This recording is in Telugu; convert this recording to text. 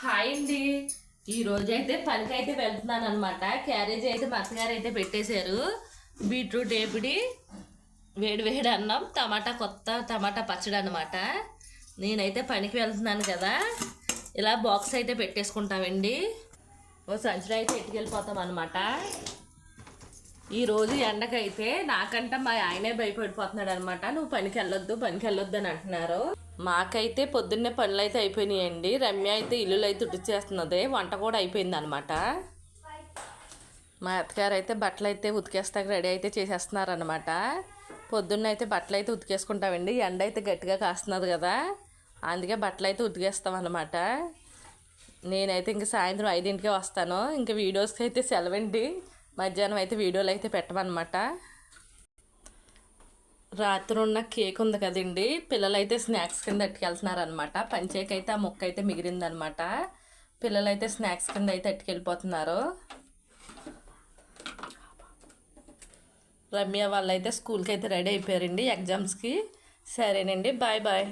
హాయ్ అండి. ఈరోజు అయితే పనికి అయితే వెళ్తున్నాను అనమాట. క్యారేజ్ అయితే మా అత్తగారు అయితే పెట్టేశారు. బీట్రూట్ ఏపిడి, వేడి వేడి అన్నం, టమాటా పచ్చడి అనమాట. నేనైతే పనికి వెళ్తున్నాను కదా, ఇలా బాక్స్ అయితే పెట్టేసుకుంటామండి. ఓ సంచులు అయితే ఎట్టుకెళ్ళిపోతాం అనమాట. ఈరోజు ఎండకైతే నాకంట మా ఆయనే భయపడిపోతున్నాడు అనమాట. నువ్వు పనికి వెళ్ళొద్దు అని అంటున్నారు. మాకైతే పొద్దున్నే పనులు అయితే అయిపోయినాయండి. రమ్య అయితే ఇల్లులు అయితే ఉడిచేస్తున్నది, వంట కూడా అయిపోయింది అనమాట. మా అత్తగారు అయితే బట్టలు అయితే ఉతికేస్తాక రెడీ అయితే చేసేస్తున్నారనమాట. పొద్దున్న అయితే బట్టలు అయితే ఉతికేసుకుంటామండి. ఎండ అయితే గట్టిగా కాస్తున్నది కదా, అందుకే బట్టలు అయితే ఉతికేస్తాం అనమాట. నేనైతే ఇంక సాయంత్రం 5ంటికే వస్తాను. ఇంకా వీడియోస్కి అయితే సెలవండి. మధ్యాహ్నం అయితే వీడియోలు అయితే పెట్టమన్నమాట. రాత్రి ఉన్న కేక్ ఉంది కదండి, పిల్లలైతే స్నాక్స్ కింద ఎట్టుకెళ్తున్నారనమాట. పంచేకి అయితే ఆ ముక్క అయితే మిగిలిందనమాట. పిల్లలైతే స్నాక్స్ కింద అయితే ఎట్టుకెళ్ళిపోతున్నారు. రమ్య వాళ్ళైతే స్కూల్కి అయితే రెడీ అయిపోయారండి ఎగ్జామ్స్కి. సరేనండి, బాయ్ బాయ్.